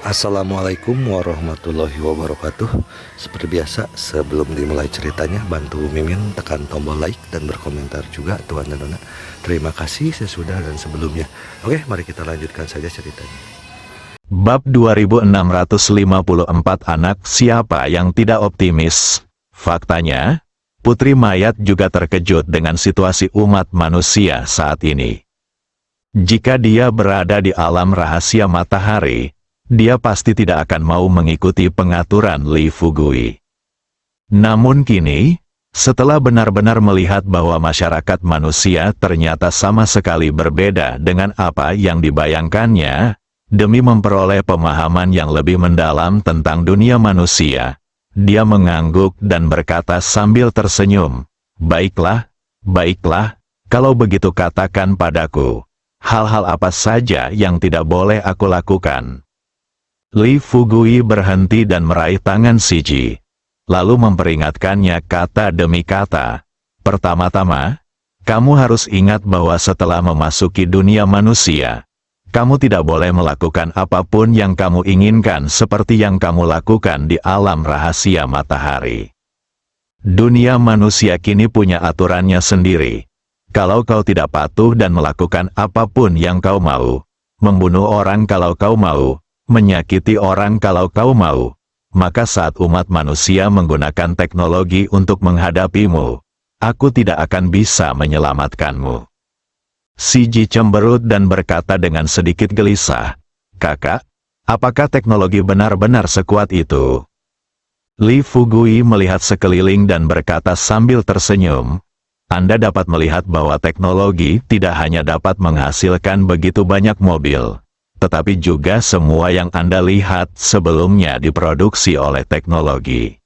Assalamualaikum warahmatullahi wabarakatuh. Seperti biasa, sebelum dimulai ceritanya, bantu Mimin tekan tombol like dan berkomentar juga, Tuan dan Nona. Terima kasih sesudah dan sebelumnya. Oke, mari kita lanjutkan saja ceritanya. Bab 2654 Anak siapa yang tidak optimis? Faktanya, Putri Mayat juga terkejut dengan situasi umat manusia saat ini. Jika dia berada di alam rahasia matahari, dia pasti tidak akan mau mengikuti pengaturan Li Fugui. Namun kini, setelah benar-benar melihat bahwa masyarakat manusia ternyata sama sekali berbeda dengan apa yang dibayangkannya, demi memperoleh pemahaman yang lebih mendalam tentang dunia manusia, dia mengangguk dan berkata sambil tersenyum, "Baiklah, baiklah, kalau begitu katakan padaku, hal-hal apa saja yang tidak boleh aku lakukan?" Li Fugui berhenti dan meraih tangan Siji, lalu memperingatkannya kata demi kata. "Pertama-tama, kamu harus ingat bahwa setelah memasuki dunia manusia, kamu tidak boleh melakukan apapun yang kamu inginkan seperti yang kamu lakukan di alam rahasia matahari. Dunia manusia kini punya aturannya sendiri. Kalau kau tidak patuh dan melakukan apapun yang kau mau, membunuh orang kalau kau mau, menyakiti orang kalau kau mau, maka saat umat manusia menggunakan teknologi untuk menghadapimu, aku tidak akan bisa menyelamatkanmu." Siji cemberut dan berkata dengan sedikit gelisah, "Kakak, apakah teknologi benar-benar sekuat itu?" Li Fugui melihat sekeliling dan berkata sambil tersenyum, "Anda dapat melihat bahwa teknologi tidak hanya dapat menghasilkan begitu banyak mobil, tetapi juga semua yang Anda lihat sebelumnya diproduksi oleh teknologi.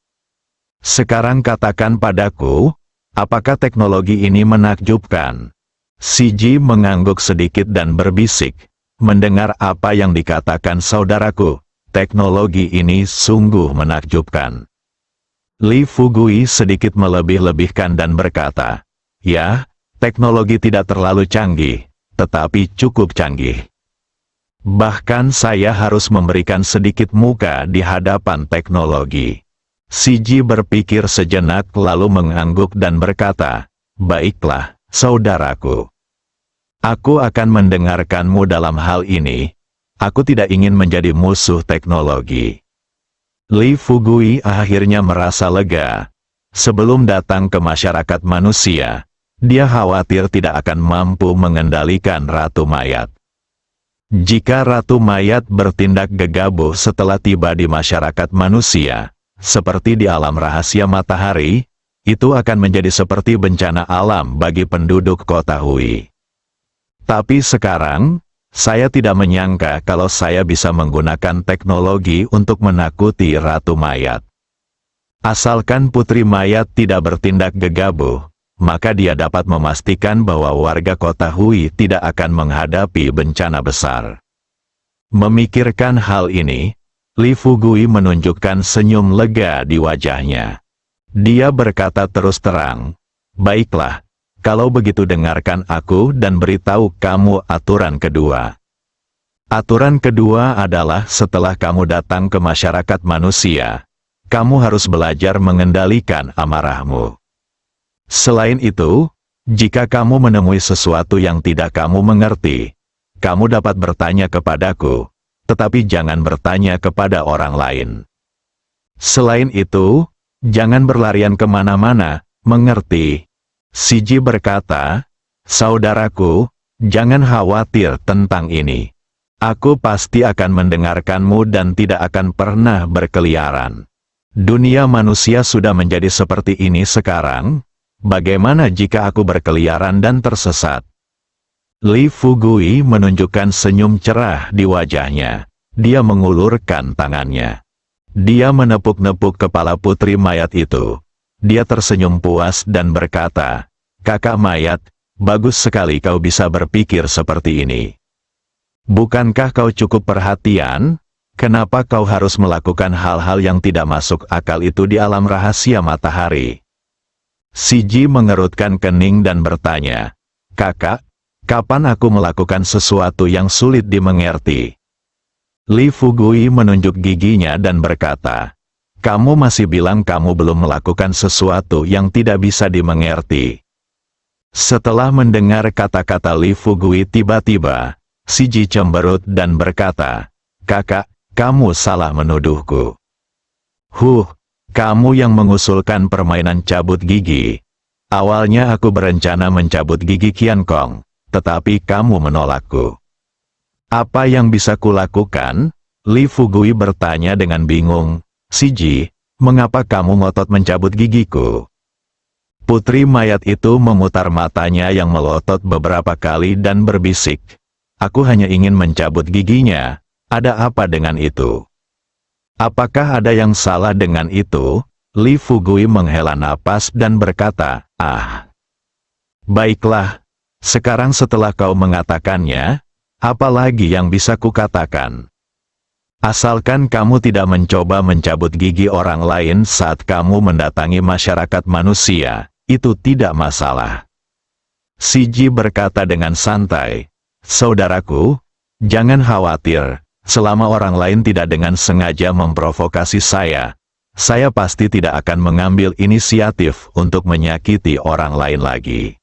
Sekarang katakan padaku, apakah teknologi ini menakjubkan?" Siji mengangguk sedikit dan berbisik, "Mendengar apa yang dikatakan saudaraku, teknologi ini sungguh menakjubkan." Li Fugui sedikit melebih-lebihkan dan berkata, "Ya, teknologi tidak terlalu canggih, tetapi cukup canggih. Bahkan saya harus memberikan sedikit muka di hadapan teknologi." Siji berpikir sejenak lalu mengangguk dan berkata, "Baiklah, saudaraku. Aku akan mendengarkanmu dalam hal ini. Aku tidak ingin menjadi musuh teknologi." Li Fugui akhirnya merasa lega. Sebelum datang ke masyarakat manusia, dia khawatir tidak akan mampu mengendalikan Ratu Mayat. Jika Ratu Mayat bertindak gegabah setelah tiba di masyarakat manusia, seperti di alam rahasia matahari, itu akan menjadi seperti bencana alam bagi penduduk kota Hui. Tapi sekarang, saya tidak menyangka kalau saya bisa menggunakan teknologi untuk menakuti Ratu Mayat. Asalkan Putri Mayat tidak bertindak gegabah, maka dia dapat memastikan bahwa warga kota Hui tidak akan menghadapi bencana besar. Memikirkan hal ini, Li Fugui menunjukkan senyum lega di wajahnya. Dia berkata terus terang, "Baiklah, kalau begitu dengarkan aku dan beritahu kamu aturan kedua. Aturan kedua adalah setelah kamu datang ke masyarakat manusia, kamu harus belajar mengendalikan amarahmu. Selain itu, jika kamu menemui sesuatu yang tidak kamu mengerti, kamu dapat bertanya kepadaku, tetapi jangan bertanya kepada orang lain. Selain itu, jangan berlarian kemana-mana, mengerti?" Siji berkata, "Saudaraku, jangan khawatir tentang ini. Aku pasti akan mendengarkanmu dan tidak akan pernah berkeliaran. Dunia manusia sudah menjadi seperti ini sekarang. Bagaimana jika aku berkeliaran dan tersesat?" Li Fugui menunjukkan senyum cerah di wajahnya. Dia mengulurkan tangannya. Dia menepuk-nepuk kepala Putri Mayat itu. Dia tersenyum puas dan berkata, "Kakak Mayat, bagus sekali kau bisa berpikir seperti ini. Bukankah kau cukup perhatian? Kenapa kau harus melakukan hal-hal yang tidak masuk akal itu di alam rahasia matahari?" Siji mengerutkan kening dan bertanya, "Kakak, kapan aku melakukan sesuatu yang sulit dimengerti?" Li Fugui menunjuk giginya dan berkata, "Kamu masih bilang kamu belum melakukan sesuatu yang tidak bisa dimengerti." Setelah mendengar kata-kata Li Fugui tiba-tiba, Si Ji cemberut dan berkata, "Kakak, kamu salah menuduhku. Kamu yang mengusulkan permainan cabut gigi. Awalnya aku berencana mencabut gigi Qian Kong, tetapi kamu menolakku." "Apa yang bisa kulakukan?" Li Fugui bertanya dengan bingung. "Si Ji, mengapa kamu ngotot mencabut gigiku?" Putri mayat itu memutar matanya yang melotot beberapa kali dan berbisik, "Aku hanya ingin mencabut giginya. Ada apa dengan itu?" "Apakah ada yang salah dengan itu?" Li Fugui menghela napas dan berkata, "Baiklah. Sekarang setelah kau mengatakannya, apa lagi yang bisa kukatakan? Asalkan kamu tidak mencoba mencabut gigi orang lain saat kamu mendatangi masyarakat manusia, itu tidak masalah." Si Ji berkata dengan santai, "Saudaraku, jangan khawatir, selama orang lain tidak dengan sengaja memprovokasi saya pasti tidak akan mengambil inisiatif untuk menyakiti orang lain lagi."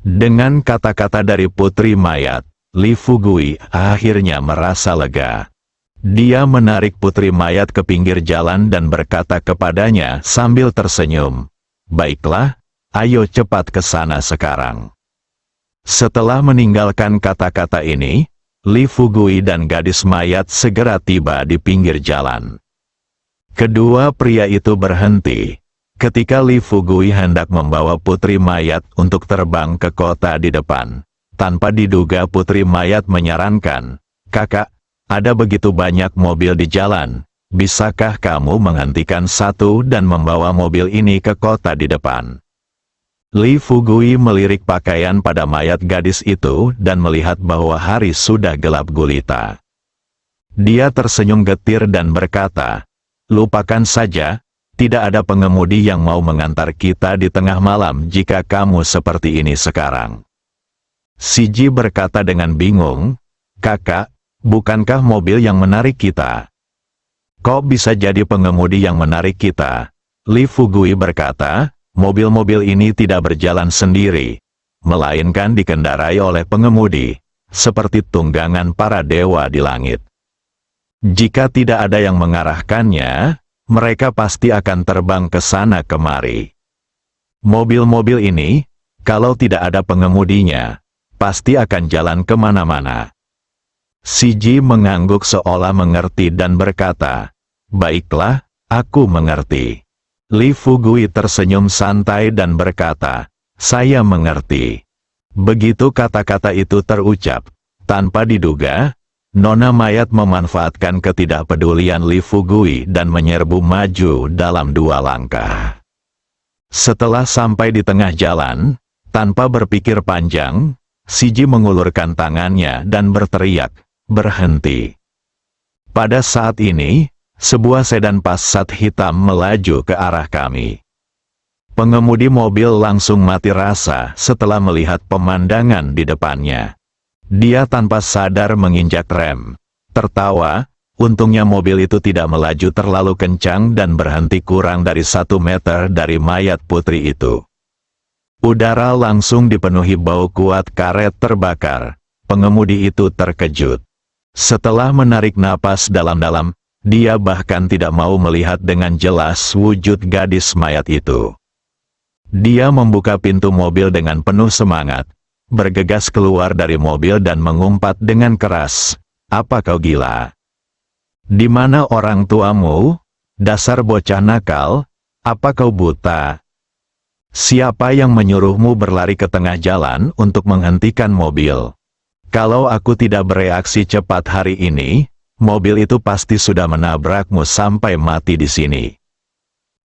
Dengan kata-kata dari putri mayat, Li Fugui akhirnya merasa lega. Dia menarik putri mayat ke pinggir jalan dan berkata kepadanya sambil tersenyum, "Baiklah, ayo cepat ke sana sekarang." Setelah meninggalkan kata-kata ini, Li Fugui dan gadis mayat segera tiba di pinggir jalan. Kedua pria itu berhenti. Ketika Li Fugui hendak membawa putri mayat untuk terbang ke kota di depan, tanpa diduga putri mayat menyarankan, "Kakak, ada begitu banyak mobil di jalan, bisakah kamu menghentikan satu dan membawa mobil ini ke kota di depan?" Li Fugui melirik pakaian pada mayat gadis itu dan melihat bahwa hari sudah gelap gulita. Dia tersenyum getir dan berkata, "Lupakan saja, tidak ada pengemudi yang mau mengantar kita di tengah malam jika kamu seperti ini sekarang." Si Ji berkata dengan bingung, "Kakak, bukankah mobil yang menarik kita? Kok bisa jadi pengemudi yang menarik kita?" Li Fugui berkata, "Mobil-mobil ini tidak berjalan sendiri, melainkan dikendarai oleh pengemudi, seperti tunggangan para dewa di langit. Jika tidak ada yang mengarahkannya, mereka pasti akan terbang ke sana kemari. Mobil-mobil ini, kalau tidak ada pengemudinya, pasti akan jalan kemana-mana." Si Ji mengangguk seolah mengerti dan berkata, "Baiklah, aku mengerti." Li Fugui tersenyum santai dan berkata, "Saya mengerti." Begitu kata-kata itu terucap, tanpa diduga, nona mayat memanfaatkan ketidakpedulian Li Fugui dan menyerbu maju dalam 2 langkah. Setelah sampai di tengah jalan, tanpa berpikir panjang, Si Ji mengulurkan tangannya dan berteriak, "Berhenti!" Pada saat ini, sebuah sedan Passat hitam melaju ke arah kami. Pengemudi mobil langsung mati rasa setelah melihat pemandangan di depannya. Dia tanpa sadar menginjak rem. Tertawa, untungnya mobil itu tidak melaju terlalu kencang dan berhenti kurang dari 1 meter dari mayat putri itu. Udara langsung dipenuhi bau kuat karet terbakar. Pengemudi itu terkejut. Setelah menarik napas dalam-dalam, dia bahkan tidak mau melihat dengan jelas wujud gadis mayat itu. Dia membuka pintu mobil dengan penuh semangat, bergegas keluar dari mobil dan mengumpat dengan keras, "Apa kau gila? Di mana orang tuamu? Dasar bocah nakal, apa kau buta? Siapa yang menyuruhmu berlari ke tengah jalan untuk menghentikan mobil? Kalau aku tidak bereaksi cepat hari ini, mobil itu pasti sudah menabrakmu sampai mati di sini."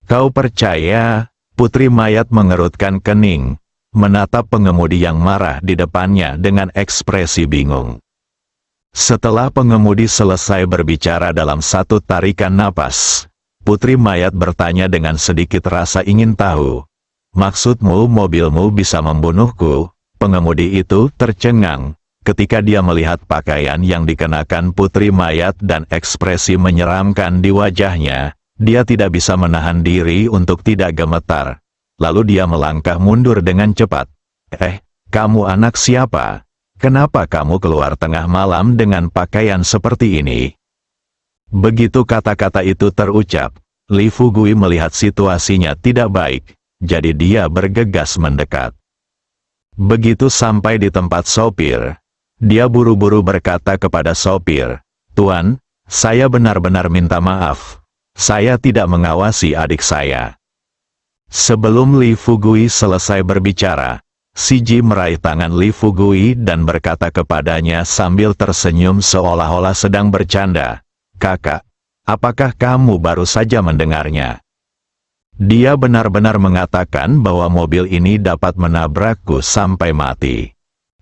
"Kau percaya?" Putri mayat mengerutkan kening, menatap pengemudi yang marah di depannya dengan ekspresi bingung. Setelah pengemudi selesai berbicara dalam satu tarikan napas, putri mayat bertanya dengan sedikit rasa ingin tahu, "Maksudmu mobilmu bisa membunuhku?" Pengemudi itu tercengang, ketika dia melihat pakaian yang dikenakan putri mayat dan ekspresi menyeramkan di wajahnya, dia tidak bisa menahan diri untuk tidak gemetar. Lalu dia melangkah mundur dengan cepat. Kamu anak siapa? Kenapa kamu keluar tengah malam dengan pakaian seperti ini? Begitu kata-kata itu terucap, Li Fugui melihat situasinya tidak baik, jadi dia bergegas mendekat. Begitu sampai di tempat sopir, dia buru-buru berkata kepada sopir, "Tuan, saya benar-benar minta maaf. Saya tidak mengawasi adik saya." Sebelum Li Fugui selesai berbicara, Siji meraih tangan Li Fugui dan berkata kepadanya sambil tersenyum seolah-olah sedang bercanda, "Kakak, apakah kamu baru saja mendengarnya?" Dia benar-benar mengatakan bahwa mobil ini dapat menabrakku sampai mati.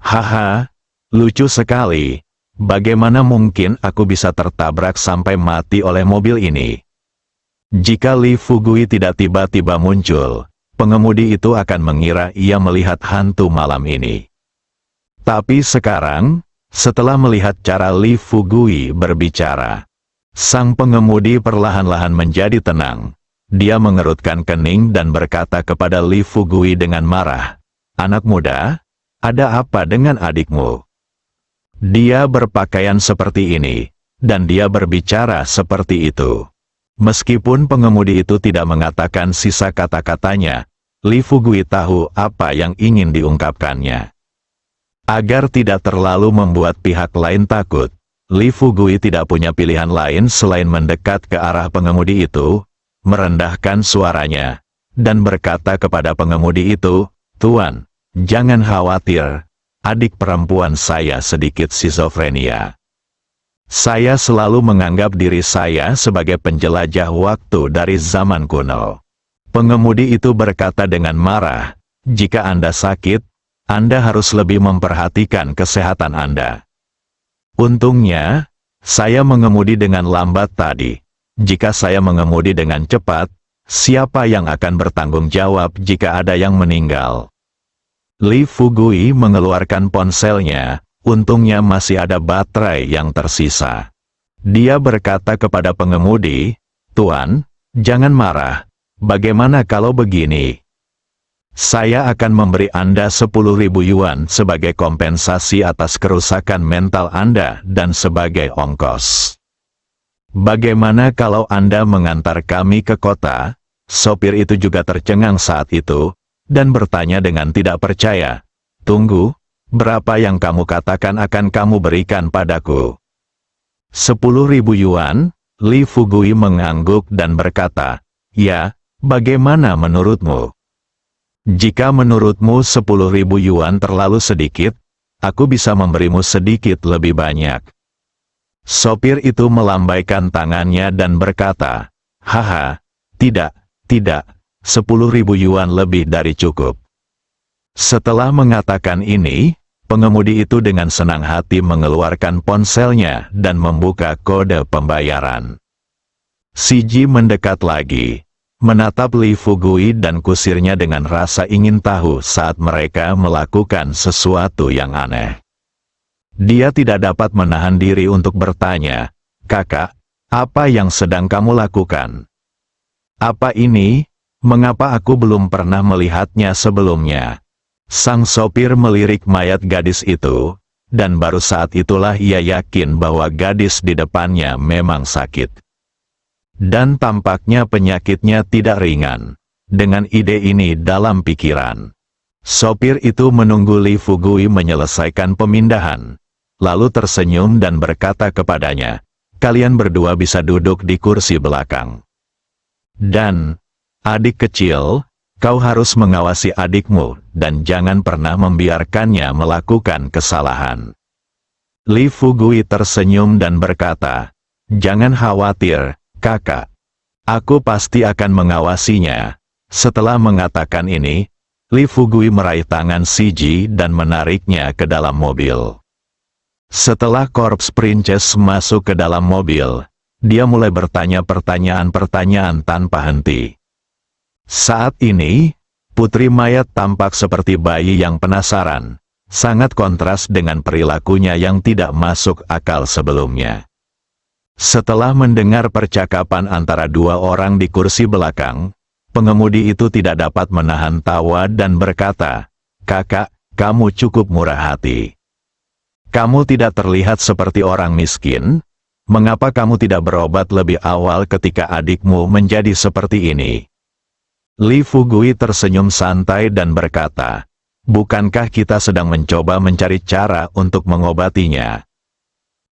Haha, lucu sekali. Bagaimana mungkin aku bisa tertabrak sampai mati oleh mobil ini? Jika Li Fugui tidak tiba-tiba muncul, pengemudi itu akan mengira ia melihat hantu malam ini. Tapi sekarang, setelah melihat cara Li Fugui berbicara, sang pengemudi perlahan-lahan menjadi tenang. Dia mengerutkan kening dan berkata kepada Li Fugui dengan marah, "Anak muda, ada apa dengan adikmu? Dia berpakaian seperti ini, dan dia berbicara seperti itu." Meskipun pengemudi itu tidak mengatakan sisa kata-katanya, Li Fugui tahu apa yang ingin diungkapkannya. Agar tidak terlalu membuat pihak lain takut, Li Fugui tidak punya pilihan lain selain mendekat ke arah pengemudi itu, merendahkan suaranya, dan berkata kepada pengemudi itu, "Tuan, jangan khawatir, adik perempuan saya sedikit skizofrenia. Saya selalu menganggap diri saya sebagai penjelajah waktu dari zaman kuno." Pengemudi itu berkata dengan marah, "Jika Anda sakit, Anda harus lebih memperhatikan kesehatan Anda." Untungnya, saya mengemudi dengan lambat tadi. Jika saya mengemudi dengan cepat, siapa yang akan bertanggung jawab jika ada yang meninggal? Li Fugui mengeluarkan ponselnya, untungnya masih ada baterai yang tersisa. Dia berkata kepada pengemudi, "Tuan, jangan marah. Bagaimana kalau begini? Saya akan memberi Anda 10.000 yuan sebagai kompensasi atas kerusakan mental Anda dan sebagai ongkos. Bagaimana kalau Anda mengantar kami ke kota?" Sopir itu juga tercengang saat itu, dan bertanya dengan tidak percaya, "Tunggu, berapa yang kamu katakan akan kamu berikan padaku?" 10.000 yuan, Li Fugui mengangguk dan berkata, "Ya, bagaimana menurutmu? Jika menurutmu 10.000 yuan terlalu sedikit, aku bisa memberimu sedikit lebih banyak." Sopir itu melambaikan tangannya dan berkata, "Haha, tidak, 10.000 yuan lebih dari cukup." Setelah mengatakan ini, pengemudi itu dengan senang hati mengeluarkan ponselnya dan membuka kode pembayaran. Siji mendekat lagi, menatap Li Fugui dan kusirnya dengan rasa ingin tahu saat mereka melakukan sesuatu yang aneh. Dia tidak dapat menahan diri untuk bertanya, "Kakak, apa yang sedang kamu lakukan? Apa ini? Mengapa aku belum pernah melihatnya sebelumnya?" Sang sopir melirik mayat gadis itu, dan baru saat itulah ia yakin bahwa gadis di depannya memang sakit. Dan tampaknya penyakitnya tidak ringan. Dengan ide ini dalam pikiran, sopir itu menunggu Li Fugui menyelesaikan pemindahan, lalu tersenyum dan berkata kepadanya, "Kalian berdua bisa duduk di kursi belakang. Dan, adik kecil, kau harus mengawasi adikmu, dan jangan pernah membiarkannya melakukan kesalahan." Li Fugui tersenyum dan berkata, "Jangan khawatir, kakak. Aku pasti akan mengawasinya." Setelah mengatakan ini, Li Fugui meraih tangan Siji dan menariknya ke dalam mobil. Setelah Korps Princess masuk ke dalam mobil, dia mulai bertanya pertanyaan-pertanyaan tanpa henti. Saat ini, putri mayat tampak seperti bayi yang penasaran. sangat kontras dengan perilakunya yang tidak masuk akal sebelumnya. Setelah mendengar percakapan antara dua orang di kursi belakang, pengemudi itu tidak dapat menahan tawa dan berkata, "Kakak, kamu cukup murah hati. Kamu tidak terlihat seperti orang miskin. Mengapa kamu tidak berobat lebih awal ketika adikmu menjadi seperti ini?" Li Fugui tersenyum santai dan berkata, "Bukankah kita sedang mencoba mencari cara untuk mengobatinya?"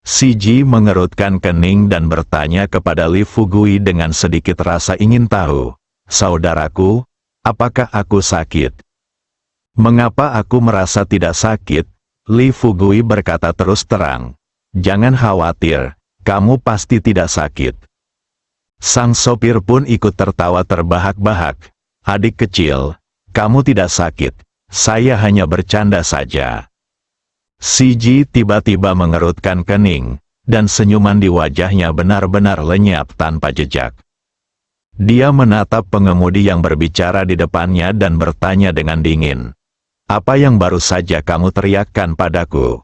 Si Ji mengerutkan kening dan bertanya kepada Li Fugui dengan sedikit rasa ingin tahu, "Saudaraku, apakah aku sakit?" "Mengapa aku merasa tidak sakit?" Li Fugui berkata terus terang, "Jangan khawatir, kamu pasti tidak sakit." Sang sopir pun ikut tertawa terbahak-bahak. "Adik kecil, kamu tidak sakit, saya hanya bercanda saja." Si Ji tiba-tiba mengerutkan kening, dan senyuman di wajahnya benar-benar lenyap tanpa jejak. Dia menatap pengemudi yang berbicara di depannya dan bertanya dengan dingin, "Apa yang baru saja kamu teriakkan padaku?"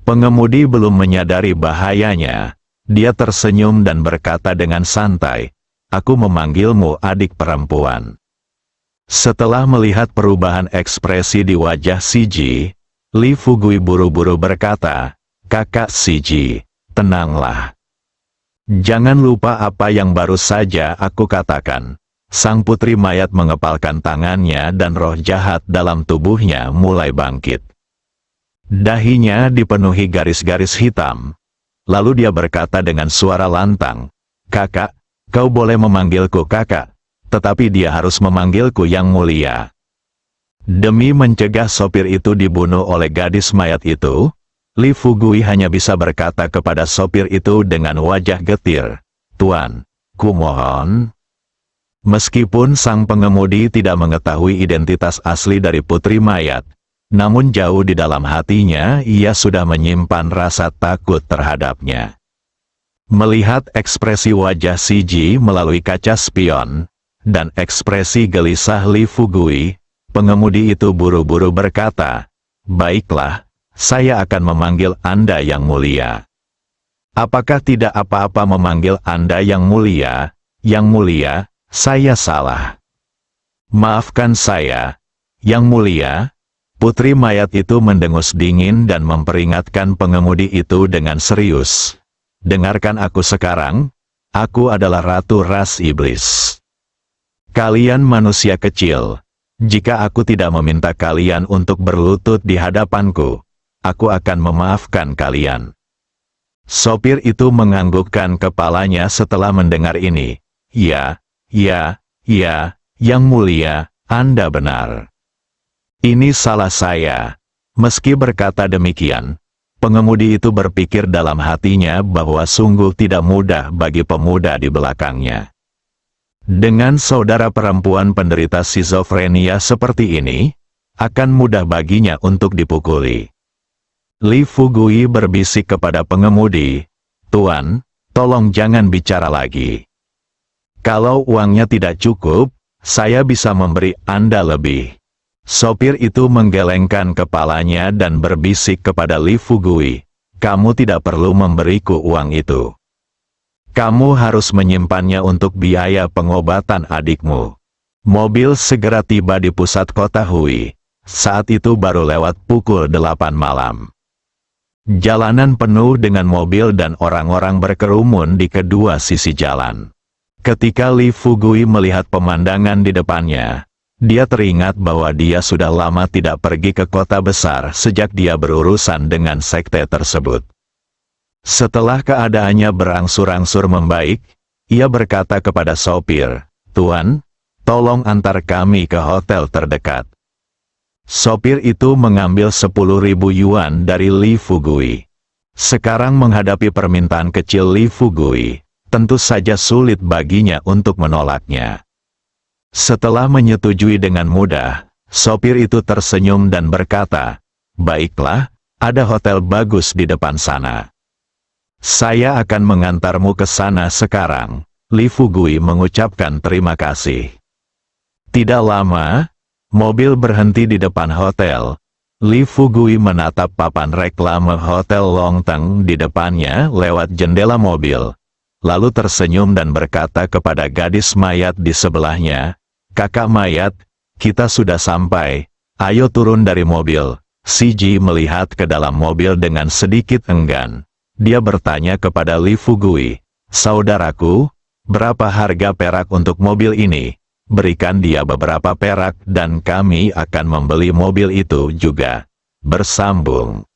Pengemudi belum menyadari bahayanya. Dia tersenyum dan berkata dengan santai, "Aku memanggilmu adik perempuan." Setelah melihat perubahan ekspresi di wajah Si Ji, Li Fugui buru-buru berkata, "Kakak Si Ji, tenanglah. Jangan lupa apa yang baru saja aku katakan." Sang putri mayat mengepalkan tangannya dan roh jahat dalam tubuhnya mulai bangkit. Dahinya dipenuhi garis-garis hitam. Lalu dia berkata dengan suara lantang, "Kakak, kau boleh memanggilku kakak, tetapi dia harus memanggilku yang mulia." Demi mencegah sopir itu dibunuh oleh gadis mayat itu, Li Fugui hanya bisa berkata kepada sopir itu dengan wajah getir, "Tuan, kumohon." Meskipun sang pengemudi tidak mengetahui identitas asli dari putri mayat, namun jauh di dalam hatinya ia sudah menyimpan rasa takut terhadapnya. Melihat ekspresi wajah Si Ji melalui kaca spion, dan ekspresi gelisah Li Fugui, pengemudi itu buru-buru berkata, "Baiklah, saya akan memanggil Anda yang mulia." "Apakah tidak apa-apa memanggil Anda yang mulia? Yang mulia, saya salah. Maafkan saya, yang mulia." Putri mayat itu mendengus dingin dan memperingatkan pengemudi itu dengan serius. "Dengarkan aku sekarang, aku adalah ratu ras iblis. Kalian manusia kecil. Jika aku tidak meminta kalian untuk berlutut di hadapanku, aku akan memaafkan kalian." Sopir itu menganggukkan kepalanya setelah mendengar ini. Ya, yang mulia, Anda benar. Ini salah saya." Meski berkata demikian, pengemudi itu berpikir dalam hatinya bahwa sungguh tidak mudah bagi pemuda di belakangnya. Dengan saudara perempuan penderita skizofrenia seperti ini, akan mudah baginya untuk dipukuli. Li Fugui berbisik kepada pengemudi, "Tuan, tolong jangan bicara lagi. Kalau uangnya tidak cukup, saya bisa memberi Anda lebih." Sopir itu menggelengkan kepalanya dan berbisik kepada Li Fugui, "Kamu tidak perlu memberiku uang itu. Kamu harus menyimpannya untuk biaya pengobatan adikmu." Mobil segera tiba di pusat kota Hui. Saat itu baru lewat pukul 8 malam. Jalanan penuh dengan mobil dan orang-orang berkerumun di kedua sisi jalan. Ketika Li Fugui melihat pemandangan di depannya, dia teringat bahwa dia sudah lama tidak pergi ke kota besar sejak dia berurusan dengan sekte tersebut. Setelah keadaannya berangsur-angsur membaik, ia berkata kepada sopir, "Tuan, tolong antar kami ke hotel terdekat." Sopir itu mengambil 10.000 yuan dari Li Fugui. Sekarang menghadapi permintaan kecil Li Fugui, tentu saja sulit baginya untuk menolaknya. Setelah menyetujui dengan mudah, sopir itu tersenyum dan berkata, "Baiklah, ada hotel bagus di depan sana. Saya akan mengantarmu ke sana sekarang." Li Fugui mengucapkan terima kasih. Tidak lama, mobil berhenti di depan hotel. Li Fugui menatap papan reklame Hotel Longteng di depannya lewat jendela mobil. Lalu tersenyum dan berkata kepada gadis mayat di sebelahnya, "Kakak mayat, kita sudah sampai, ayo turun dari mobil." Si Ji melihat ke dalam mobil dengan sedikit enggan. Dia bertanya kepada Li Fugui, "Saudaraku, berapa harga perak untuk mobil ini? Berikan dia beberapa perak dan kami akan membeli mobil itu juga." Bersambung.